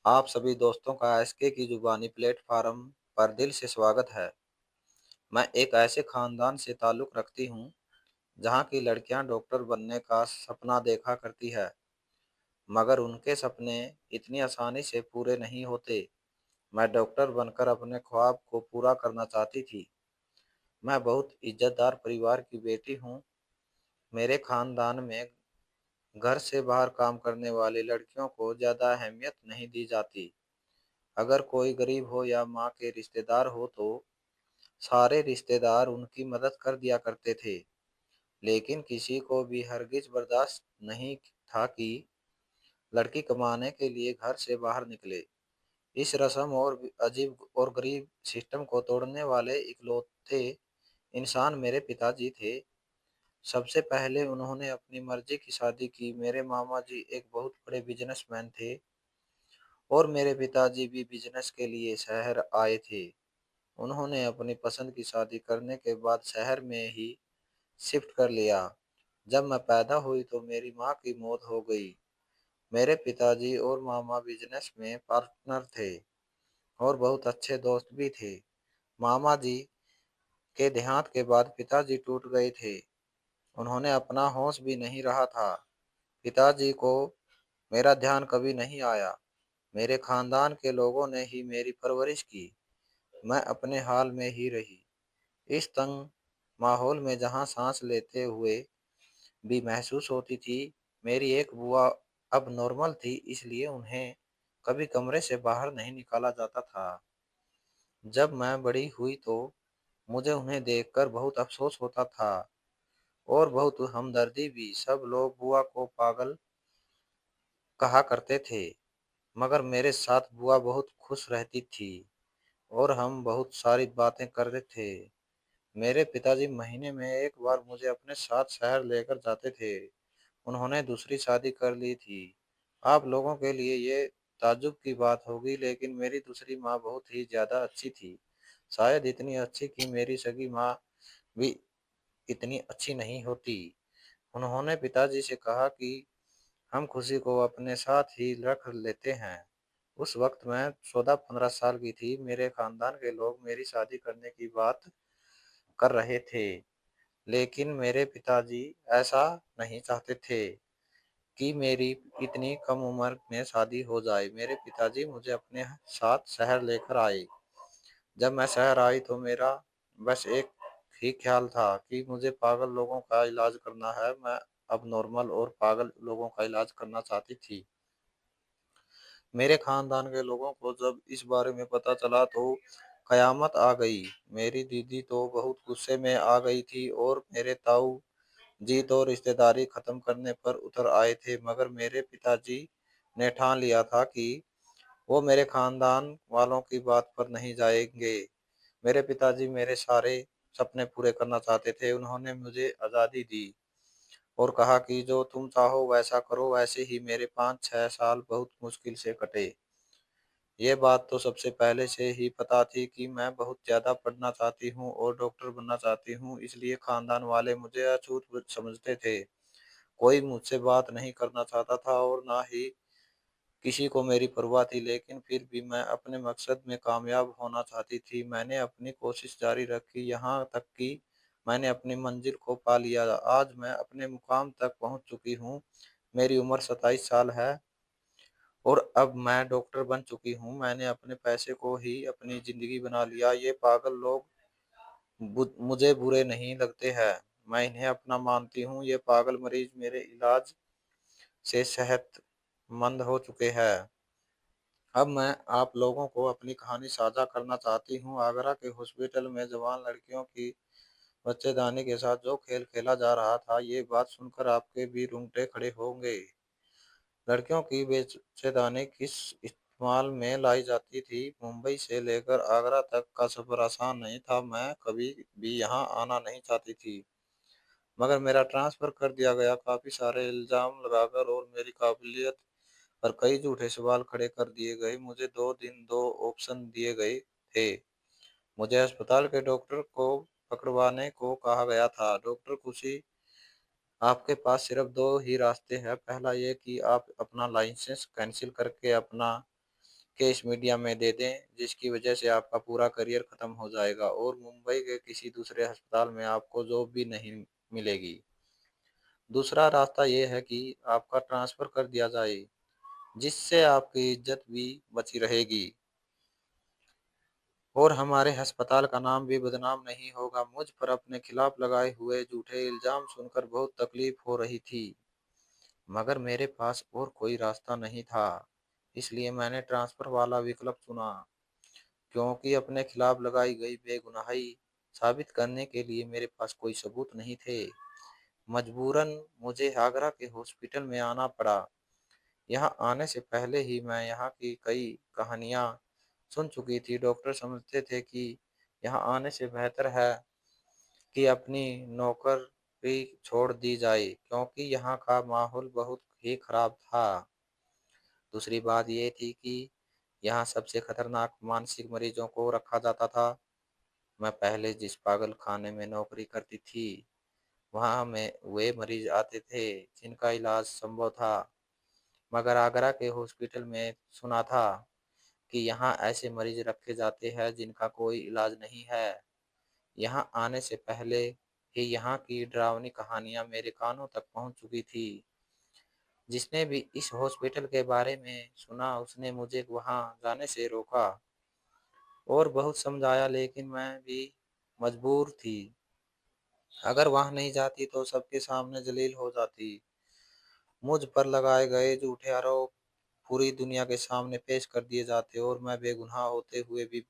आप सभी दोस्तों का एसके की जुबानी प्लेटफॉर्म पर दिल से स्वागत है। मैं एक ऐसे खानदान से ताल्लुक़ रखती हूँ, जहाँ की लड़कियाँ डॉक्टर बनने का सपना देखा करती है, मगर उनके सपने इतनी आसानी से पूरे नहीं होते। मैं डॉक्टर बनकर अपने ख्वाब को पूरा करना चाहती थी। मैं बहुत इज़्ज़तदार परिवार की बेटी हूँ। मेरे खानदान में घर से बाहर काम करने वाली लड़कियों को ज़्यादा अहमियत नहीं दी जाती। अगर कोई गरीब हो या माँ के रिश्तेदार हो तो सारे रिश्तेदार उनकी मदद कर दिया करते थे, लेकिन किसी को भी हरगिज बर्दाश्त नहीं था कि लड़की कमाने के लिए घर से बाहर निकले। इस रस्म और अजीब और गरीब सिस्टम को तोड़ने वाले इकलौते इंसान मेरे पिताजी थे। सबसे पहले उन्होंने अपनी मर्जी की शादी की। मेरे मामा जी एक बहुत बड़े बिजनेसमैन थे और मेरे पिताजी भी बिजनेस के लिए शहर आए थे। उन्होंने अपनी पसंद की शादी करने के बाद शहर में ही शिफ्ट कर लिया। जब मैं पैदा हुई तो मेरी माँ की मौत हो गई। मेरे पिताजी और मामा बिजनेस में पार्टनर थे और बहुत अच्छे दोस्त भी थे। मामा जी के देहांत के बाद पिताजी टूट गए थे। उन्होंने अपना होश भी नहीं रहा था। पिताजी को मेरा ध्यान कभी नहीं आया। मेरे खानदान के लोगों ने ही मेरी परवरिश की। मैं अपने हाल में ही रही। इस तंग माहौल में जहाँ सांस लेते हुए भी महसूस होती थी। मेरी एक बुआ अब नॉर्मल थी, इसलिए उन्हें कभी कमरे से बाहर नहीं निकाला जाता था। जब मैं बड़ी हुई तो मुझे उन्हें देखकर बहुत अफसोस होता था और बहुत हमदर्दी भी। सब लोग बुआ को पागल कहा करते थे, मगर मेरे साथ बुआ बहुत खुश रहती थी और हम बहुत सारी बातें करते थे। मेरे पिताजी महीने में एक बार मुझे अपने साथ शहर लेकर जाते थे। उन्होंने दूसरी शादी कर ली थी। आप लोगों के लिए ये ताज्जुब की बात होगी, लेकिन मेरी दूसरी माँ बहुत ही ज़्यादा अच्छी थी। शायद इतनी अच्छी कि मेरी सगी माँ भी इतनी अच्छी नहीं होती। उन्होंने पिताजी से कहा कि हम खुशी को अपने साथ ही रख लेते हैं। उस वक्त मैं 14-15 साल की थी। मेरे खानदान के लोग मेरी शादी करने की बात कर रहे थे, लेकिन मेरे पिताजी ऐसा नहीं चाहते थे कि मेरी इतनी कम उम्र में शादी हो जाए। मेरे पिताजी मुझे अपने साथ शहर लेकर आए। जब मैं शहर आई तो मेरा बस एक ही ख्याल था कि मुझे पागल लोगों का इलाज करना है। मैं अब नॉर्मल और पागल लोगों का इलाज करना चाहती थी। मेरे खानदान के लोगों को जब इस बारे में पता चला तो कयामत आ गई। मेरी दीदी तो बहुत गुस्से में आ गई थी और मेरे ताऊ जी तो रिश्तेदारी खत्म करने पर उतर आए थे, मगर मेरे पिताजी ने ठान लिया था कि वो मेरे खानदान वालों की बात पर नहीं जाएंगे। मेरे पिताजी मेरे सारे सपने पूरे करना चाहते थे। उन्होंने मुझे आज़ादी दी और कहा कि जो तुम चाहो वैसा करो। वैसे ही मेरे 5-6 साल बहुत मुश्किल से कटे। ये बात तो सबसे पहले से ही पता थी कि मैं बहुत ज़्यादा पढ़ना चाहती हूँ और डॉक्टर बनना चाहती हूँ, इसलिए खानदान वाले मुझे अछूत समझते थे। कोई मुझसे बात नहीं करना चाहता था और ना ही किसी को मेरी परवाह थी, लेकिन फिर भी मैं अपने मकसद में कामयाब होना चाहती थी। मैंने अपनी कोशिश जारी रखी, यहाँ तक कि मैंने अपनी मंजिल को पा लिया। आज मैं अपने मुकाम तक पहुँच चुकी हूँ। मेरी उम्र 27 साल है और अब मैं डॉक्टर बन चुकी हूँ। मैंने अपने पैसे को ही अपनी ज़िंदगी बना लिया। ये पागल लोग मुझे बुरे नहीं लगते हैं। मैं इन्हें अपना मानती हूँ। ये पागल मरीज मेरे इलाज से सेहतमंद हो चुके हैं। अब मैं आप लोगों को अपनी कहानी साझा करना चाहती हूँ। आगरा के हॉस्पिटल में जवान लड़कियों की बच्चेदानी के साथ जो खेल खेला जा रहा था, ये बात सुनकर आपके भी रोंगटे खड़े होंगे। लड़कियों की बच्चेदानी किस इस्तेमाल में लाई जाती थी? मुंबई से लेकर आगरा तक का सफर आसान नहीं था। मैं कभी भी यहाँ आना नहीं चाहती थी, मगर मेरा ट्रांसफर कर दिया गया। काफी सारे इल्जाम लगाकर और मेरी काबिलियत पर कई झूठे सवाल खड़े कर दिए गए। मुझे 2 दिन 2 ऑप्शन दिए गए थे। मुझे अस्पताल के डॉक्टर को पकड़वाने को कहा गया था। डॉक्टर खुशी, आपके पास सिर्फ 2 ही रास्ते हैं। पहला ये कि आप अपना लाइसेंस कैंसिल करके अपना केस मीडिया में दे दें, जिसकी वजह से आपका पूरा करियर खत्म हो जाएगा और मुंबई के किसी दूसरे अस्पताल में आपको जॉब भी नहीं मिलेगी। दूसरा रास्ता ये है कि आपका ट्रांसफ़र कर दिया जाए, जिससे आपकी इज़्ज़त भी बची रहेगी और हमारे अस्पताल का नाम भी बदनाम नहीं होगा। मुझ पर अपने खिलाफ लगाए हुए झूठे इल्ज़ाम सुनकर बहुत तकलीफ़ हो रही थी, मगर मेरे पास और कोई रास्ता नहीं था। इसलिए मैंने ट्रांसफ़र वाला विकल्प चुना, क्योंकि अपने खिलाफ लगाई गई बेगुनाही साबित करने के लिए मेरे पास कोई सबूत नहीं थे। मजबूरन मुझे आगरा के हॉस्पिटल में आना पड़ा। यहाँ आने से पहले ही मैं यहाँ की कई कहानियाँ सुन चुकी थी। डॉक्टर समझते थे कि यहाँ आने से बेहतर है कि अपनी नौकरी छोड़ दी जाए, क्योंकि यहाँ का माहौल बहुत ही खराब था। दूसरी बात ये थी कि यहाँ सबसे खतरनाक मानसिक मरीजों को रखा जाता था। मैं पहले जिस पागल खाने में नौकरी करती थी, वहाँ में वे मरीज आते थे जिनका इलाज संभव था, मगर आगरा के हॉस्पिटल में सुना था कि यहाँ ऐसे मरीज रखे जाते हैं जिनका कोई इलाज नहीं है। यहाँ आने से पहले ही यहाँ की डरावनी कहानियाँ मेरे कानों तक पहुँच चुकी थी। जिसने भी इस हॉस्पिटल के बारे में सुना, उसने मुझे वहाँ जाने से रोका और बहुत समझाया, लेकिन मैं भी मजबूर थी। अगर वहाँ नहीं जाती तो सबके सामने जलील हो जाती। मुझ पर लगाए गए झूठे आरोप पूरी दुनिया के सामने पेश कर दिए जाते और मैं बेगुनाह होते हुए भी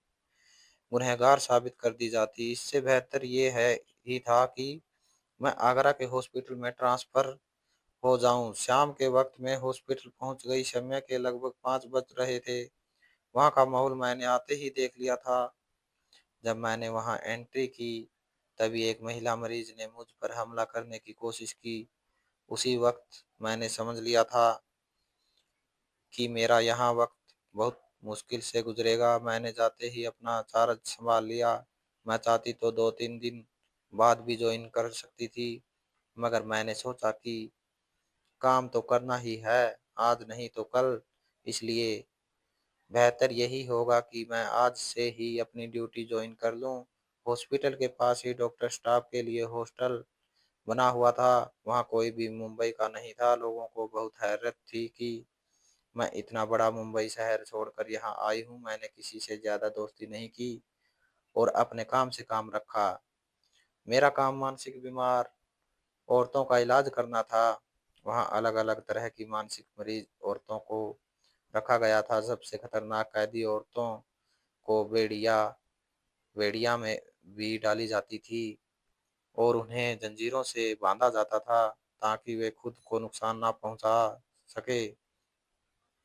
गुनहगार साबित कर दी जाती। इससे बेहतर ये है ही था कि मैं आगरा के हॉस्पिटल में ट्रांसफ़र हो जाऊं। शाम के वक्त में हॉस्पिटल पहुंच गई। समय के लगभग 5 बज रहे थे। वहां का माहौल मैंने आते ही देख लिया था। जब मैंने वहां एंट्री की, तभी एक महिला मरीज ने मुझ पर हमला करने की कोशिश की। उसी वक्त मैंने समझ लिया था कि मेरा यहाँ वक्त बहुत मुश्किल से गुजरेगा। मैंने जाते ही अपना चार्ज संभाल लिया। मैं चाहती तो 2-3 दिन बाद भी ज्वाइन कर सकती थी, मगर मैंने सोचा कि काम तो करना ही है, आज नहीं तो कल। इसलिए बेहतर यही होगा कि मैं आज से ही अपनी ड्यूटी ज्वाइन कर लूं। हॉस्पिटल के पास ही डॉक्टर स्टाफ के लिए हॉस्टल बना हुआ था। वहाँ कोई भी मुंबई का नहीं था। लोगों को बहुत हैरत थी कि मैं इतना बड़ा मुंबई शहर छोड़कर यहाँ आई हूँ। मैंने किसी से ज़्यादा दोस्ती नहीं की और अपने काम से काम रखा। मेरा काम मानसिक बीमार औरतों का इलाज करना था। वहाँ अलग-अलग तरह की मानसिक मरीज औरतों को रखा गया था। सबसे खतरनाक कैदी औरतों को बेड़िया में भी डाली जाती थी और उन्हें जंजीरों से बांधा जाता था ताकि वे खुद को नुकसान ना पहुंचा सके।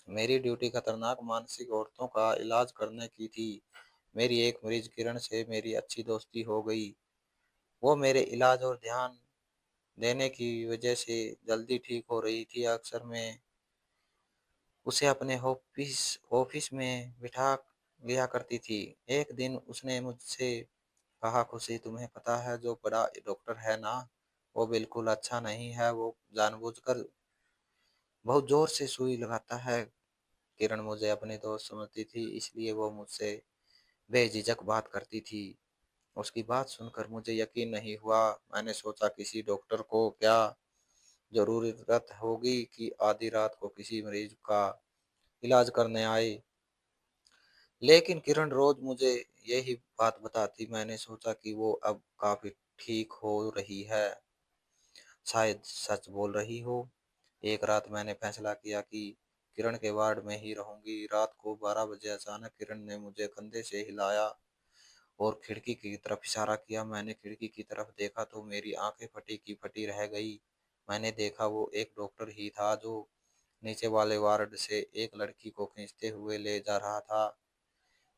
मेरी ड्यूटी खतरनाक मानसिक औरतों का इलाज करने की थी। मेरी एक मरीज किरण से मेरी अच्छी दोस्ती हो गई। वो मेरे इलाज और ध्यान देने की वजह से जल्दी ठीक हो रही थी। अक्सर मैं उसे अपने ऑफिस ऑफिस में बिठा लिया करती थी। एक दिन उसने मुझसे कहा, खुशी तुम्हें पता है जो बड़ा डॉक्टर है ना, वो बिल्कुल अच्छा नहीं है। वो जानबूझकर बहुत जोर से सुई लगाता है। किरण मुझे अपनी दोस्त समझती थी, इसलिए वो मुझसे बेझिझक बात करती थी। उसकी बात सुनकर मुझे यकीन नहीं हुआ। मैंने सोचा किसी डॉक्टर को क्या ज़रूरत होगी कि आधी रात को किसी मरीज का इलाज करने आए। लेकिन किरण रोज मुझे यही बात बताती। मैंने सोचा कि वो अब काफी ठीक हो रही है, शायद सच बोल रही हो। एक रात मैंने फैसला किया कि किरण के वार्ड में ही रहूंगी। रात को 12 बजे अचानक किरण ने मुझे कंधे से हिलाया और खिड़की की तरफ इशारा किया। मैंने खिड़की की तरफ देखा तो मेरी आंखें फटी की फटी रह गई। मैंने देखा वो एक डॉक्टर ही था जो नीचे वाले वार्ड से एक लड़की को खींचते हुए ले जा रहा था।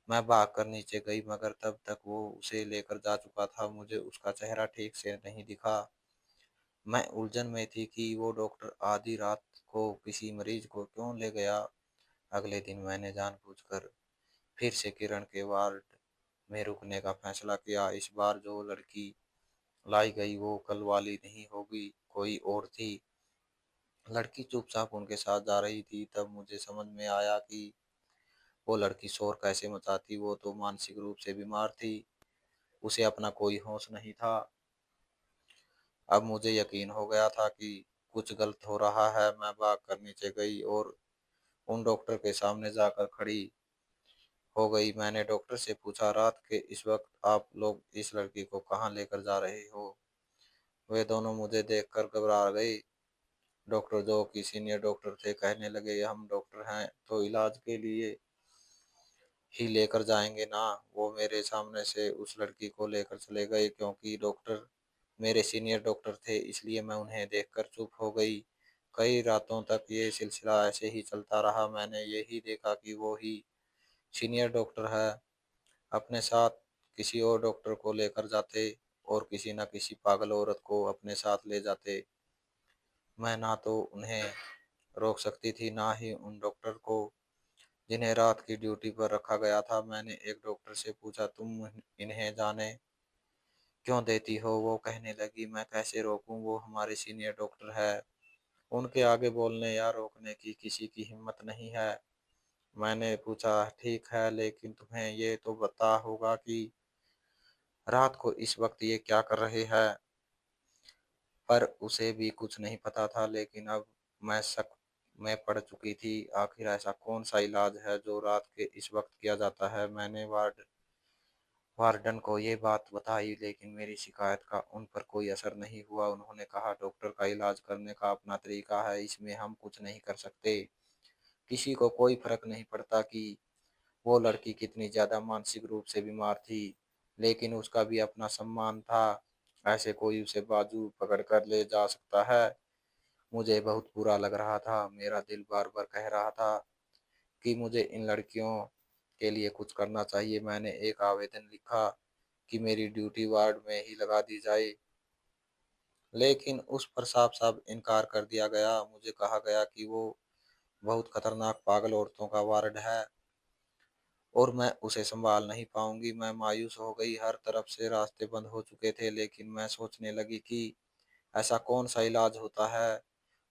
मैं भागकर नीचे गई, मगर तब तक वो उसे लेकर जा चुका था। मुझे उसका चेहरा ठीक से नहीं दिखा। मैं उलझन में थी कि वो डॉक्टर आधी रात को किसी मरीज को क्यों ले गया। अगले दिन मैंने जानबूझकर फिर से किरण के वार्ड में रुकने का फैसला किया। इस बार जो लड़की लाई गई वो कल वाली नहीं होगी, कोई और थी। लड़की चुपचाप उनके साथ जा रही थी। तब मुझे समझ में आया कि वो लड़की शोर कैसे मचाती, वो तो मानसिक रूप से बीमार थी, उसे अपना कोई होश नहीं था। अब मुझे यकीन हो गया था कि कुछ गलत हो रहा है। मैं भाग कर नीचे गई और उन डॉक्टर के सामने जाकर खड़ी हो गई। मैंने डॉक्टर से पूछा, रात के इस वक्त आप लोग इस लड़की को कहाँ लेकर जा रहे हो? वे दोनों मुझे देखकर घबरा गए। डॉक्टर, जो कि सीनियर डॉक्टर थे, कहने लगे, हम डॉक्टर हैं तो इलाज के लिए ही लेकर जाएंगे ना। वो मेरे सामने से उस लड़की को लेकर चले गए। क्योंकि डॉक्टर मेरे सीनियर डॉक्टर थे, इसलिए मैं उन्हें देखकर चुप हो गई। कई रातों तक ये सिलसिला ऐसे ही चलता रहा। मैंने यही देखा कि वो ही सीनियर डॉक्टर है अपने साथ किसी और डॉक्टर को लेकर जाते और किसी न किसी पागल औरत को अपने साथ ले जाते। मैं ना तो उन्हें रोक सकती थी, ना ही उन डॉक्टर को जिन्हें रात की ड्यूटी पर रखा गया था। मैंने एक डॉक्टर से पूछा, तुम इन्हें जाने क्यों देती हो? वो कहने लगी, मैं कैसे रोकूं, वो हमारे सीनियर डॉक्टर है, उनके आगे बोलने या रोकने की किसी की हिम्मत नहीं है। मैंने पूछा, ठीक है, लेकिन तुम्हें ये तो पता होगा कि रात को इस वक्त ये क्या कर रहे हैं? पर उसे भी कुछ नहीं पता था। लेकिन अब मैं शक में पड़ चुकी थी। आखिर ऐसा कौन सा इलाज है जो रात के इस वक्त किया जाता है? मैंने वार्डन को ये बात बताई, लेकिन मेरी शिकायत का उन पर कोई असर नहीं हुआ। उन्होंने कहा, डॉक्टर का इलाज करने का अपना तरीका है, इसमें हम कुछ नहीं कर सकते। किसी को कोई फर्क नहीं पड़ता कि वो लड़की कितनी ज्यादा मानसिक रूप से बीमार थी, लेकिन उसका भी अपना सम्मान था। ऐसे कोई उसे बाजू पकड़ कर ले जा सकता है? मुझे बहुत बुरा लग रहा था। मेरा दिल बार बार कह रहा था कि मुझे इन लड़कियों के लिए कुछ करना चाहिए। मैंने एक आवेदन लिखा कि मेरी ड्यूटी वार्ड में ही लगा दी जाए, लेकिन उस पर साफ साफ इनकार कर दिया गया। मुझे कहा गया कि वो बहुत खतरनाक पागल औरतों का वार्ड है और मैं उसे संभाल नहीं पाऊंगी। मैं मायूस हो गई। हर तरफ से रास्ते बंद हो चुके थे। लेकिन मैं सोचने लगी कि ऐसा कौन सा इलाज होता है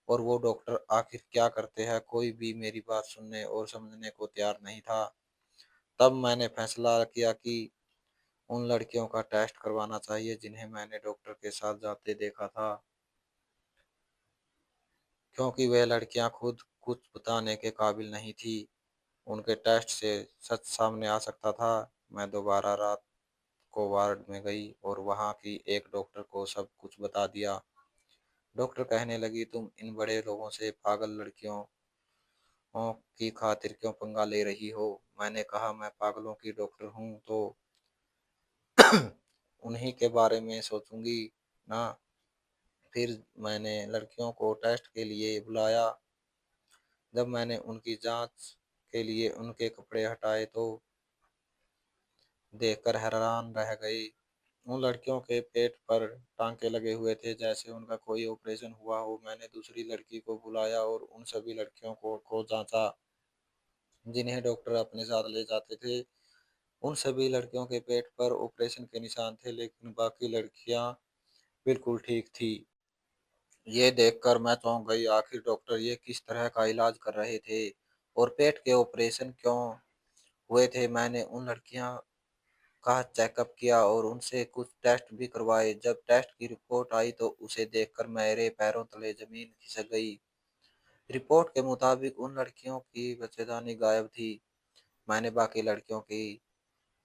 और वो डॉक्टर आखिर क्या करते हैं? कोई भी मेरी बात सुनने और समझने को तैयार नहीं था। तब मैंने फैसला किया कि उन लड़कियों का टेस्ट करवाना चाहिए जिन्हें मैंने डॉक्टर के साथ जाते देखा था, क्योंकि वे लड़कियां खुद कुछ बताने के काबिल नहीं थी। उनके टेस्ट से सच सामने आ सकता था। मैं दोबारा रात को वार्ड में गई और वहां की एक डॉक्टर को सब कुछ बता दिया। डॉक्टर कहने लगी, तुम इन बड़े लोगों से पागल लड़कियों की खातिर क्यों पंगा ले रही हो? मैंने कहा, मैं पागलों की डॉक्टर हूँ तो उन्हीं के बारे में सोचूंगी ना। फिर मैंने लड़कियों को टेस्ट के लिए बुलाया। जब मैंने उनकी जांच के लिए उनके कपड़े हटाए तो देखकर हैरान रह गई। उन लड़कियों के पेट पर टांके लगे हुए थे, जैसे उनका कोई ऑपरेशन हुआ हो। मैंने दूसरी लड़की को बुलाया और उन सभी लड़कियों को जांचा जिन्हें डॉक्टर अपने साथ ले जाते थे। उन सभी लड़कियों के पेट पर ऑपरेशन के निशान थे, लेकिन बाकी लड़कियां बिल्कुल ठीक थी। ये देखकर मैं चौंक गई। आखिर डॉक्टर ये किस तरह का इलाज कर रहे थे और पेट के ऑपरेशन क्यों हुए थे? मैंने उन लड़कियां का चेकअप किया और उनसे कुछ टेस्ट भी करवाए। जब टेस्ट की रिपोर्ट आई तो उसे देखकर मेरे पैरों तले जमीन खिसक गई। रिपोर्ट के मुताबिक उन लड़कियों की बच्चेदानी गायब थी। मैंने बाकी लड़कियों की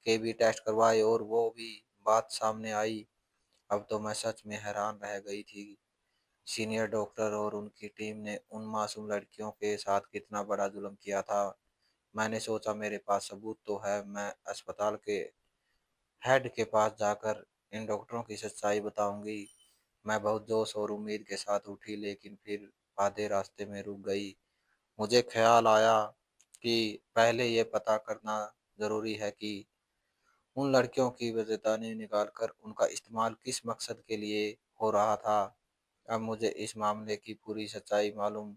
के भी टेस्ट करवाए और वो भी बात सामने आई। अब तो मैं सच में हैरान रह गई थी। सीनियर डॉक्टर और उनकी टीम ने उन मासूम लड़कियों के साथ कितना बड़ा जुल्म किया था। मैंने सोचा, मेरे पास सबूत तो है, मैं अस्पताल के हेड के पास जाकर इन डॉक्टरों की सच्चाई बताऊंगी। मैं बहुत जोश और उम्मीद के साथ उठी, लेकिन फिर आधे रास्ते में रुक गई। मुझे ख्याल आया कि पहले ये पता करना जरूरी है कि उन लड़कियों की बेज़ुबानी निकालकर उनका इस्तेमाल किस मकसद के लिए हो रहा था। अब मुझे इस मामले की पूरी सच्चाई मालूम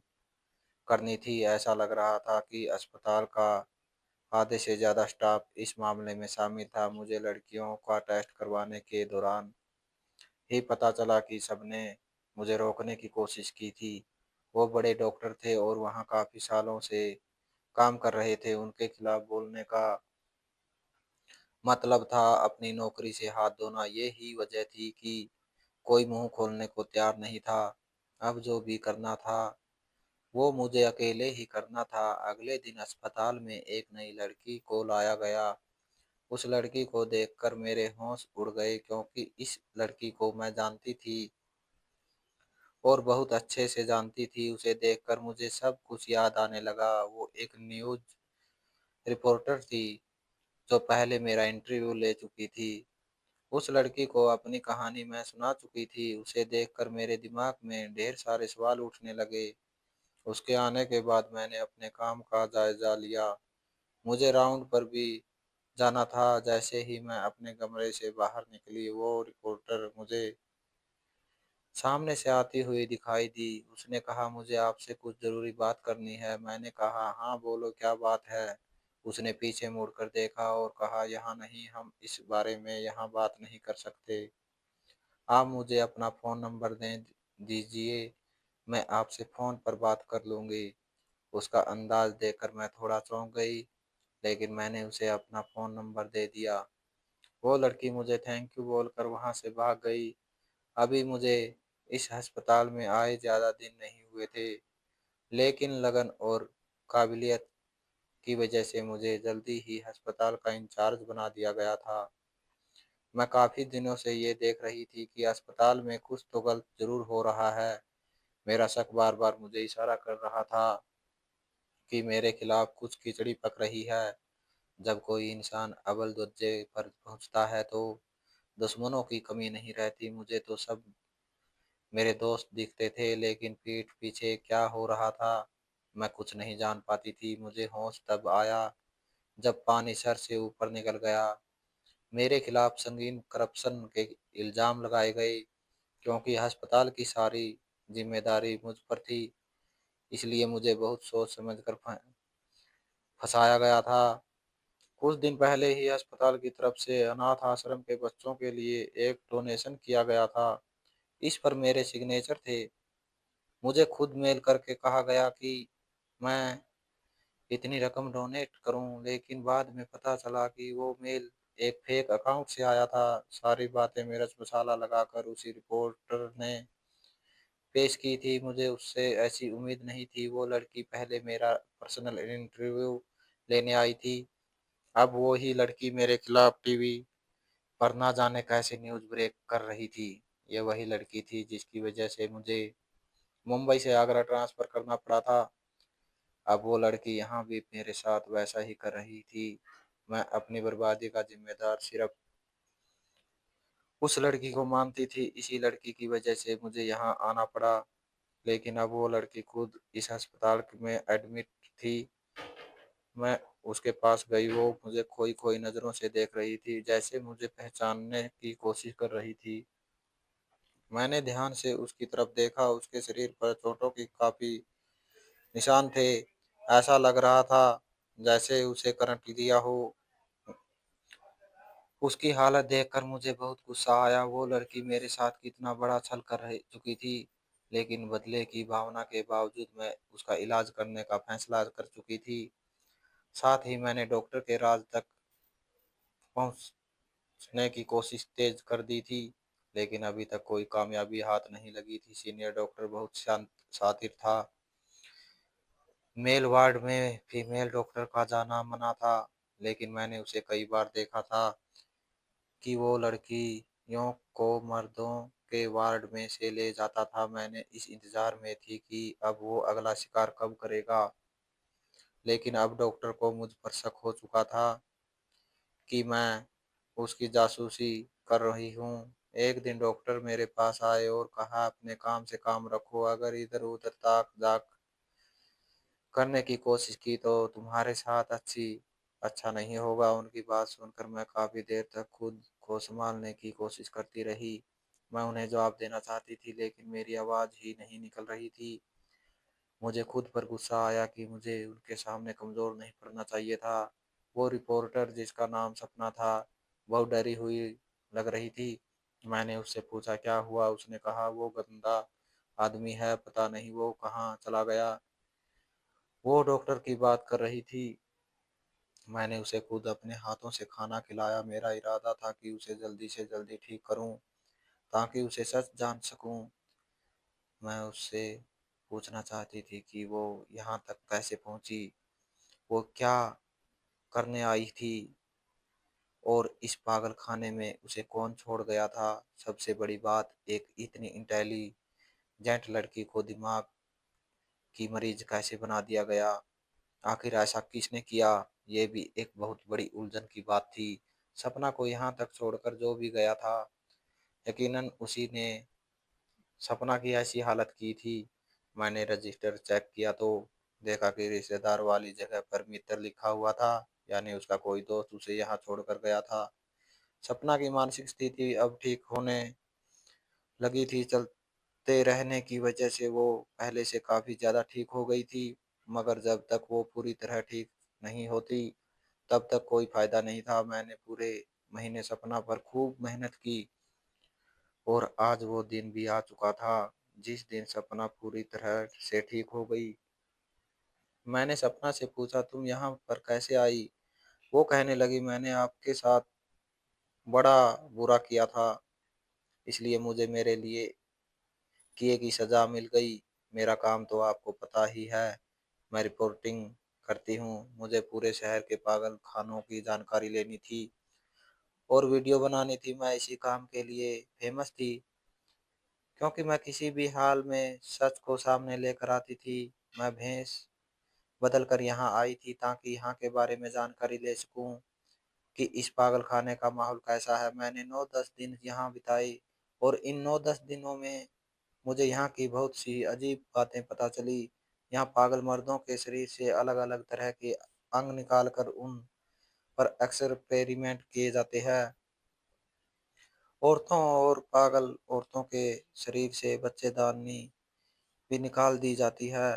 करनी थी। ऐसा लग रहा था कि अस्पताल का आधे से ज़्यादा स्टाफ इस मामले में शामिल था। मुझे लड़कियों का टेस्ट करवाने के दौरान ही पता चला कि सबने मुझे रोकने की कोशिश की थी। वो बड़े डॉक्टर थे और वहाँ काफ़ी सालों से काम कर रहे थे, उनके खिलाफ बोलने का मतलब था अपनी नौकरी से हाथ धोना। ये ही वजह थी कि कोई मुँह खोलने को तैयार नहीं था। अब जो भी करना था, वो मुझे अकेले ही करना था। अगले दिन अस्पताल में एक नई लड़की को लाया गया। उस लड़की को देखकर मेरे होश उड़ गए, क्योंकि इस लड़की को मैं जानती थी और बहुत अच्छे से जानती थी। उसे देखकर मुझे सब कुछ याद आने लगा। वो एक न्यूज़ रिपोर्टर थी, जो पहले मेरा इंटरव्यू ले चुकी थी। उस लड़की को अपनी कहानी मैं सुना चुकी थी। उसे देखकर मेरे दिमाग में ढेर सारे सवाल उठने लगे। उसके आने के बाद मैंने अपने काम का जायजा लिया। मुझे राउंड पर भी जाना था। जैसे ही मैं अपने कमरे से बाहर निकली, वो रिपोर्टर मुझे सामने से आती हुई दिखाई दी। उसने कहा, मुझे आपसे कुछ ज़रूरी बात करनी है। मैंने कहा, हाँ बोलो, क्या बात है? उसने पीछे मुड़कर देखा और कहा, यहाँ नहीं, हम इस बारे में यहाँ बात नहीं कर सकते। आप मुझे अपना फ़ोन नंबर दे दीजिए, मैं आपसे फ़ोन पर बात कर लूँगी। उसका अंदाज़ देखकर मैं थोड़ा चौंक गई, लेकिन मैंने उसे अपना फ़ोन नंबर दे दिया। वो लड़की मुझे थैंक यू बोलकर वहाँ से भाग गई। अभी मुझे इस अस्पताल में आए ज़्यादा दिन नहीं हुए थे, लेकिन लगन और काबिलियत की वजह से मुझे जल्दी ही अस्पताल का इंचार्ज बना दिया गया था। मैं काफ़ी दिनों से ये देख रही थी कि अस्पताल में कुछ तो गलत ज़रूर हो रहा है। मेरा शक बार-बार मुझे इशारा कर रहा था कि मेरे खिलाफ कुछ खिचड़ी पक रही है। जब कोई इंसान अव्वल दर्जे पर पहुँचता है, तो दुश्मनों की कमी नहीं रहती। मुझे तो सब मेरे दोस्त दिखते थे, लेकिन पीठ पीछे क्या हो रहा था, मैं कुछ नहीं जान पाती थी। मुझे होश तब आया जब पानी सर से ऊपर निकल गया। मेरे खिलाफ संगीन करप्शन के इल्ज़ाम लगाए गए, क्योंकि अस्पताल की सारी जिम्मेदारी मुझ पर थी। इसलिए मुझे बहुत सोच समझ कर फंसाया गया था। कुछ दिन पहले ही अस्पताल की तरफ से अनाथ आश्रम के बच्चों के लिए एक डोनेशन किया गया था। इस पर मेरे सिग्नेचर थे। मुझे खुद मेल करके कहा गया कि मैं इतनी रकम डोनेट करूं, लेकिन बाद में पता चला कि वो मेल एक फेक अकाउंट से आया था। सारी बातें मिर्च मसाला लगाकर उसी रिपोर्टर ने पेश की थी। मुझे उससे ऐसी उम्मीद नहीं थी। वो लड़की पहले मेरा पर्सनल इंटरव्यू लेने आई थी, अब वो ही लड़की मेरे खिलाफ टीवी पर ना जाने कैसे न्यूज़ ब्रेक कर रही थी। ये वही लड़की थी जिसकी वजह से मुझे मुंबई से आगरा ट्रांसफ़र करना पड़ा था। अब वो लड़की यहाँ भी मेरे साथ वैसा ही कर रही थी। मैं अपनी बर्बादी का ज़िम्मेदार सिर्फ़ उस लड़की को मानती थी। इसी लड़की की वजह से मुझे यहाँ आना पड़ा। लेकिन अब वो लड़की खुद इस अस्पताल में एडमिट थी। मैं उसके पास गई, वो मुझे खोई-खोई नज़रों से देख रही थी, जैसे मुझे पहचानने की कोशिश कर रही थी। मैंने ध्यान से उसकी तरफ देखा, उसके शरीर पर चोटों की काफ़ी निशान थे। ऐसा लग रहा था जैसे उसे करंट लिया हो। उसकी हालत देखकर मुझे बहुत गुस्सा आया। वो लड़की मेरे साथ कितना बड़ा छल कर रही चुकी थी, लेकिन बदले की भावना के बावजूद मैं उसका इलाज करने का फैसला कर चुकी थी। साथ ही मैंने डॉक्टर के राज तक पहुंचने की कोशिश तेज कर दी थी, लेकिन अभी तक कोई कामयाबी हाथ नहीं लगी थी। सीनियर डॉक्टर बहुत शांत शातिर था। मेल वार्ड में फीमेल डॉक्टर का जाना मना था, लेकिन मैंने उसे कई बार देखा था कि वो लड़कियों को मर्दों के वार्ड में से ले जाता था। मैंने इस इंतज़ार में थी कि अब वो अगला शिकार कब करेगा, लेकिन अब डॉक्टर को मुझ पर शक हो चुका था कि मैं उसकी जासूसी कर रही हूँ। एक दिन डॉक्टर मेरे पास आए और कहा, अपने काम से काम रखो, अगर इधर-उधर ताक-झाँक करने की कोशिश की तो तुम्हारे साथ अच्छा नहीं होगा। उनकी बात सुनकर मैं काफ़ी देर तक खुद को संभालने की कोशिश करती रही। मैं उन्हें जवाब देना चाहती थी, लेकिन मेरी आवाज़ ही नहीं निकल रही थी। मुझे खुद पर गुस्सा आया कि मुझे उनके सामने कमज़ोर नहीं पड़ना चाहिए था। वो रिपोर्टर, जिसका नाम सपना था, बहुत डरी हुई लग रही थी। मैंने उससे पूछा, क्या हुआ? उसने कहा, वो गंदा आदमी है, पता नहीं वो कहाँ चला गया। वो डॉक्टर की बात कर रही थी। मैंने उसे खुद अपने हाथों से खाना खिलाया। मेरा इरादा था कि उसे जल्दी से जल्दी ठीक करूं, ताकि उसे सच जान सकूं। मैं उससे पूछना चाहती थी कि वो यहाँ तक कैसे पहुंची, वो क्या करने आई थी, और इस पागल खाने में उसे कौन छोड़ गया था। सबसे बड़ी बात, एक इतनी इंटेलिजेंट लड़की को दिमाग की मरीज कैसे बना दिया गया। आखिर ऐसा किसने किया? ये भी एक बहुत बड़ी उलझन की बात थी। सपना को यहाँ तक छोड़कर जो भी गया था, यकीनन उसी ने सपना की ऐसी हालत की थी। मैंने रजिस्टर चेक किया तो देखा कि रिश्तेदार वाली जगह पर मित्र लिखा हुआ था, यानी उसका कोई दोस्त उसे यहाँ छोड़कर गया था। सपना की मानसिक स्थिति अब ठीक होने लगी थी। चलते रहने की वजह से वो पहले से काफी ज्यादा ठीक हो गई थी। मगर जब तक वो पूरी तरह ठीक नहीं होती, तब तक कोई फायदा नहीं था। मैंने पूरे महीने सपना पर खूब मेहनत की, और आज वो दिन भी आ चुका था जिस दिन सपना पूरी तरह से ठीक हो गई। मैंने सपना से पूछा, तुम यहाँ पर कैसे आई? वो कहने लगी, मैंने आपके साथ बड़ा बुरा किया था, इसलिए मुझे मेरे लिए किए की सजा मिल गई। मेरा काम तो आपको पता ही है, मैं रिपोर्टिंग करती हूँ। मुझे पूरे शहर के पागल खानों की जानकारी लेनी थी और वीडियो बनानी थी। मैं इसी काम के लिए फेमस थी, क्योंकि मैं किसी भी हाल में सच को सामने लेकर आती थी। मैं भेष बदल कर यहाँ आई थी ताकि यहाँ के बारे में जानकारी ले सकूं कि इस पागल खाने का माहौल कैसा है। मैंने 9-10 दिन यहाँ बिताए, और इन 9-10 दिनों में मुझे यहाँ की बहुत सी अजीब बातें पता चली। यहाँ पागल मर्दों के शरीर से अलग अलग तरह के अंग निकाल कर उन पर एक्सपेरिमेंट किए जाते हैं। औरतों और पागल औरतों के शरीर से बच्चेदानी भी निकाल दी जाती है।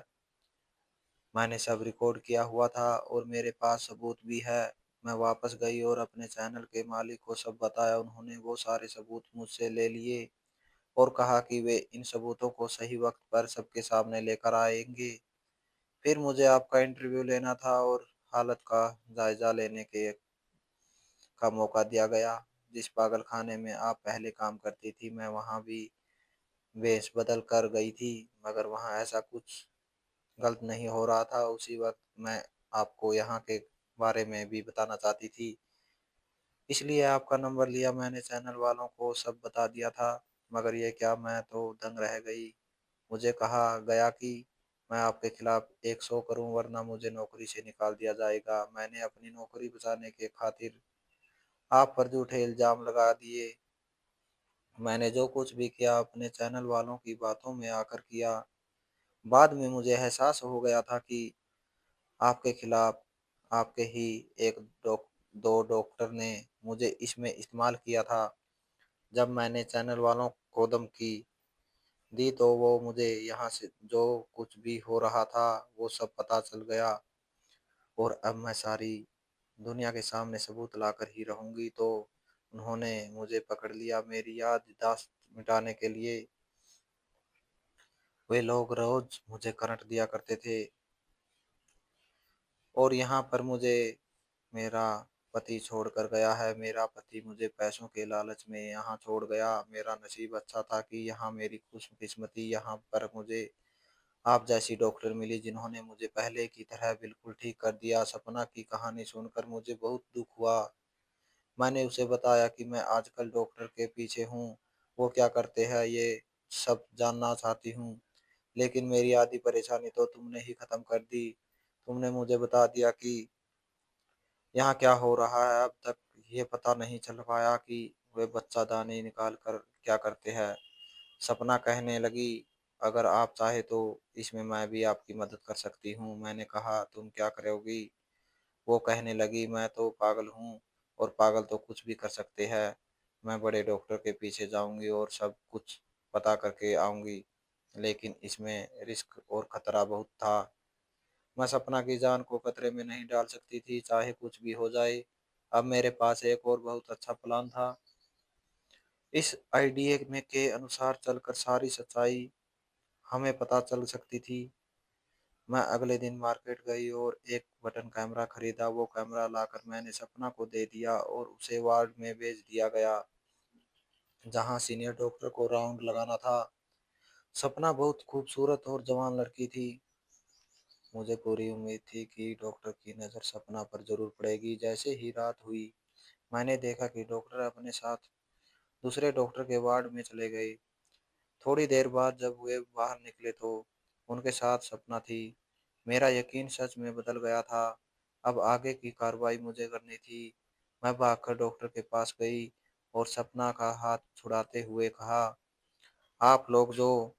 मैंने सब रिकॉर्ड किया हुआ था और मेरे पास सबूत भी है। मैं वापस गई और अपने चैनल के मालिक को सब बताया। उन्होंने वो सारे सबूत मुझसे ले लिए और कहा कि वे इन सबूतों को सही वक्त पर सबके सामने लेकर आएंगे। फिर मुझे आपका इंटरव्यू लेना था और हालत का जायजा लेने के का मौका दिया गया। जिस पागल खाने में आप पहले काम करती थी, मैं वहाँ भी वेश बदल कर गई थी, मगर वहाँ ऐसा कुछ गलत नहीं हो रहा था। उसी वक्त मैं आपको यहाँ के बारे में भी बताना चाहती थी, इसलिए आपका नंबर लिया। मैंने चैनल वालों को सब बता दिया था, मगर ये क्या, मैं तो दंग रह गई। मुझे कहा गया कि मैं आपके खिलाफ एक शो करूं, वरना मुझे नौकरी से निकाल दिया जाएगा। मैंने अपनी नौकरी बचाने के खातिर आप पर झूठे इल्जाम लगा दिए। मैंने जो कुछ भी किया अपने चैनल वालों की बातों में आकर किया। बाद में मुझे एहसास हो गया था कि आपके खिलाफ आपके ही एक दो डॉक्टर ने मुझे इसमें इस्तेमाल किया था। जब मैंने चैनल वालों को धमकी दी तो वो मुझे यहाँ से जो कुछ भी हो रहा था वो सब पता चल गया, और अब मैं सारी दुनिया के सामने सबूत लाकर ही रहूंगी। तो उन्होंने मुझे पकड़ लिया। मेरी याददाश्त मिटाने के लिए वे लोग रोज मुझे करंट दिया करते थे, और यहाँ पर मुझे मेरा पति छोड़कर गया है। मेरा पति मुझे पैसों के लालच में यहाँ छोड़ गया। मेरा नसीब अच्छा था कि यहाँ मेरी खुशकिस्मती, यहाँ पर मुझे आप जैसी डॉक्टर मिली जिन्होंने मुझे पहले की तरह बिल्कुल ठीक कर दिया। सपना की कहानी सुनकर मुझे बहुत दुख हुआ। मैंने उसे बताया कि मैं आजकल डॉक्टर के पीछे हूँ, वो क्या करते हैं ये सब जानना चाहती हूँ। लेकिन मेरी आधी परेशानी तो तुमने ही खत्म कर दी। तुमने मुझे बता दिया कि यहाँ क्या हो रहा है। अब तक ये पता नहीं चल पाया कि वे बच्चादानी निकाल कर क्या करते हैं। सपना कहने लगी, अगर आप चाहे तो इसमें मैं भी आपकी मदद कर सकती हूँ। मैंने कहा, तुम क्या करोगी? वो कहने लगी, मैं तो पागल हूँ, और पागल तो कुछ भी कर सकते हैं। मैं बड़े डॉक्टर के पीछे जाऊंगी और सब कुछ पता करके आऊंगी, लेकिन इसमें रिस्क और खतरा बहुत था। मैं सपना की जान को खतरे में नहीं डाल सकती थी, चाहे कुछ भी हो जाए। अब मेरे पास एक और बहुत अच्छा प्लान था। इस आइडिया में के अनुसार चलकर सारी सच्चाई हमें पता चल सकती थी। मैं अगले दिन मार्केट गई और एक बटन कैमरा खरीदा। वो कैमरा लाकर मैंने सपना को दे दिया और उसे वार्ड में भेज दिया गया, जहां सीनियर डॉक्टर को राउंड लगाना था। सपना बहुत खूबसूरत और जवान लड़की थी। मुझे पूरी उम्मीद थी कि डॉक्टर की नज़र सपना पर जरूर पड़ेगी। जैसे ही रात हुई, मैंने देखा कि डॉक्टर अपने साथ दूसरे डॉक्टर के वार्ड में चले गए। थोड़ी देर बाद जब वे बाहर निकले तो उनके साथ सपना थी। मेरा यकीन सच में बदल गया था। अब आगे की कार्रवाई मुझे करनी थी। मैं भागकर डॉक्टर के पास गई और सपना का हाथ छुड़ाते हुए कहा, आप लोग जो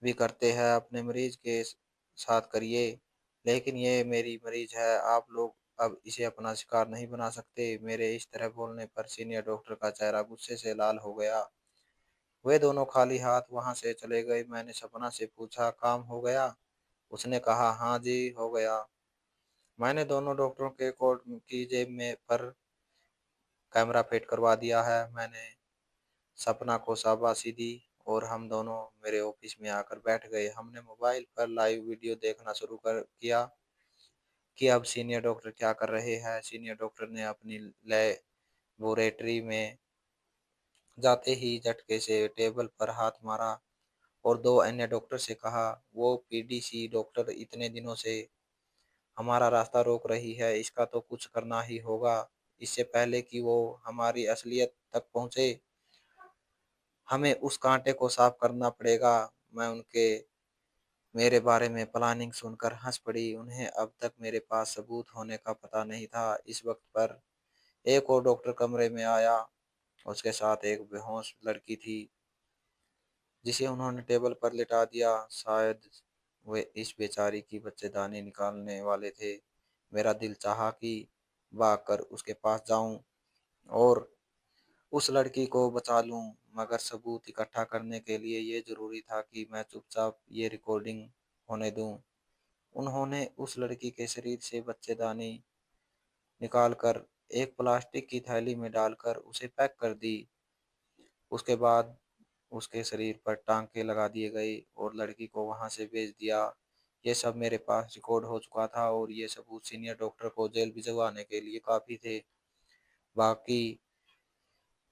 भी करते हैं अपने मरीज के साथ करिए, लेकिन ये मेरी मरीज है, आप लोग अब इसे अपना शिकार नहीं बना सकते। मेरे इस तरह बोलने पर सीनियर डॉक्टर का चेहरा गुस्से से लाल हो गया। वे दोनों खाली हाथ वहां से चले गए। मैंने सपना से पूछा, काम हो गया? उसने कहा, हाँ जी, हो गया। मैंने दोनों डॉक्टरों के कोट की जेब में पर कैमरा फिट करवा दिया है। मैंने सपना को शाबाशी दी और हम दोनों मेरे ऑफिस में आकर बैठ गए। हमने मोबाइल पर लाइव वीडियो देखना शुरू कर किया कि अब सीनियर डॉक्टर क्या कर रहे हैं। सीनियर डॉक्टर ने अपनी लेबोरेटरी में जाते ही झटके से टेबल पर हाथ मारा और दो अन्य डॉक्टर से कहा, वो पीडीसी डॉक्टर इतने दिनों से हमारा रास्ता रोक रही है, इसका तो कुछ करना ही होगा। इससे पहले कि वो हमारी असलियत तक पहुंचे, हमें उस कांटे को साफ करना पड़ेगा। मैं उनके मेरे बारे में प्लानिंग सुनकर हंस पड़ी। उन्हें अब तक मेरे पास सबूत होने का पता नहीं था। इस वक्त पर एक और डॉक्टर कमरे में आया। उसके साथ एक बेहोश लड़की थी, जिसे उन्होंने टेबल पर लिटा दिया। शायद वे इस बेचारी की बच्चेदानी निकालने वाले थे। मेरा दिल चाहा कि भागकर उसके पास जाऊं और उस लड़की को बचा लूं, मगर सबूत इकट्ठा करने के लिए ये जरूरी था कि मैं चुपचाप ये रिकॉर्डिंग होने दूं। उन्होंने उस लड़की के शरीर से बच्चेदानी निकालकर एक प्लास्टिक की थैली में डालकर उसे पैक कर दी। उसके बाद उसके शरीर पर टांके लगा दिए गए और लड़की को वहां से भेज दिया। ये सब मेरे पास रिकॉर्ड हो चुका था और ये सबूत सीनियर डॉक्टर को जेल भिजवाने के लिए काफी थे। बाकी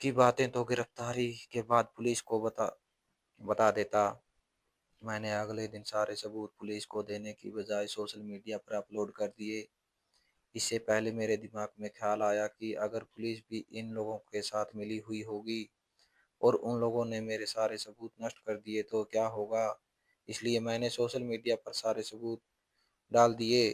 की बातें तो गिरफ्तारी के बाद पुलिस को बता बता देता। मैंने अगले दिन सारे सबूत पुलिस को देने की बजाय सोशल मीडिया पर अपलोड कर दिए। इससे पहले मेरे दिमाग में ख्याल आया कि अगर पुलिस भी इन लोगों के साथ मिली हुई होगी और उन लोगों ने मेरे सारे सबूत नष्ट कर दिए तो क्या होगा। इसलिए मैंने सोशल मीडिया पर सारे सबूत डाल दिए।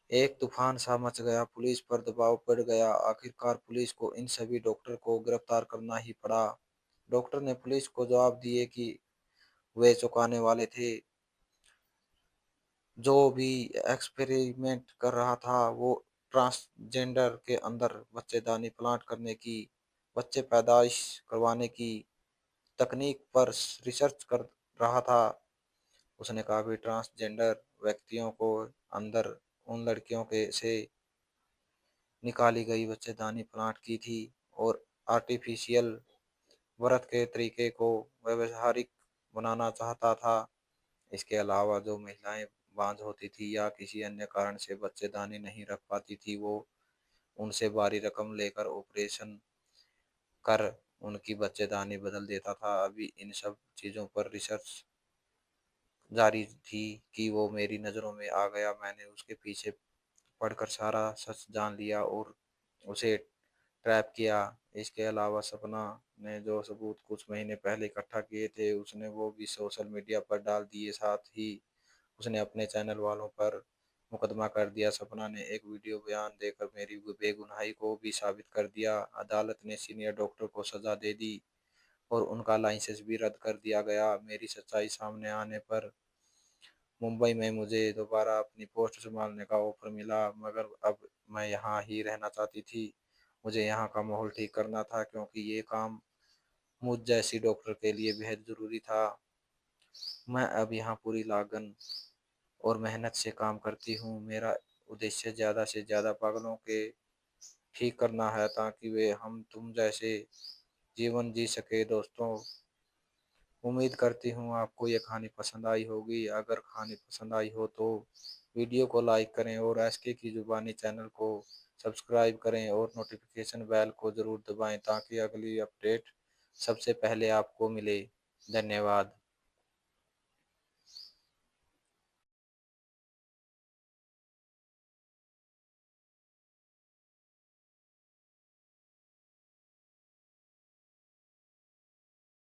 एक तूफान सा मच गया, पुलिस पर दबाव बढ़ गया। आखिरकार पुलिस को इन सभी डॉक्टर को गिरफ्तार करना ही पड़ा। डॉक्टर ने पुलिस को जवाब दिए कि वे चुकाने वाले थे। जो भी एक्सपेरिमेंट कर रहा था वो ट्रांसजेंडर के अंदर बच्चेदानी प्लांट करने की, बच्चे पैदाइश करवाने की तकनीक पर रिसर्च कर रहा था। उसने कहा भी ट्रांसजेंडर व्यक्तियों को अंदर उन लड़कियों के से निकाली गई बच्चेदानी प्लांट की थी और आर्टिफिशियल बर्थ के तरीके को व्यवहारिक बनाना चाहता था। इसके अलावा जो महिलाएं बांझ होती थी या किसी अन्य कारण से बच्चेदानी नहीं रख पाती थी, वो उनसे भारी रकम लेकर ऑपरेशन कर उनकी बच्चेदानी बदल देता था। अभी इन सब चीज़ों पर रिसर्च जारी थी कि वो मेरी नज़रों में आ गया। मैंने उसके पीछे पढ़कर सारा सच जान लिया और उसे ट्रैप किया। इसके अलावा सपना ने जो सबूत कुछ महीने पहले इकट्ठा किए थे, उसने वो भी सोशल मीडिया पर डाल दिए। साथ ही उसने अपने चैनल वालों पर मुकदमा कर दिया। सपना ने एक वीडियो बयान देकर मेरी बेगुनाही को भी साबित कर दिया। अदालत ने सीनियर डॉक्टर को सजा दे दी और उनका लाइसेंस भी रद्द कर दिया गया। मेरी सच्चाई सामने आने पर मुंबई में मुझे दोबारा अपनी पोस्ट संभालने का ऑफर मिला, मगर अब मैं यहाँ ही रहना चाहती थी। मुझे यहाँ का माहौल ठीक करना था क्योंकि ये काम मुझ जैसी डॉक्टर के लिए बेहद ज़रूरी था। मैं अब यहाँ पूरी लगन और मेहनत से काम करती हूँ। मेरा उद्देश्य ज़्यादा से ज़्यादा पागलों के ठीक करना है ताकि वे हम तुम जैसे जीवन जी सके। दोस्तों, उम्मीद करती हूँ आपको ये कहानी पसंद आई होगी। अगर कहानी पसंद आई हो तो वीडियो को लाइक करें और एसके की जुबानी चैनल को सब्सक्राइब करें और नोटिफिकेशन बेल को ज़रूर दबाएं ताकि अगली अपडेट सबसे पहले आपको मिले। धन्यवाद।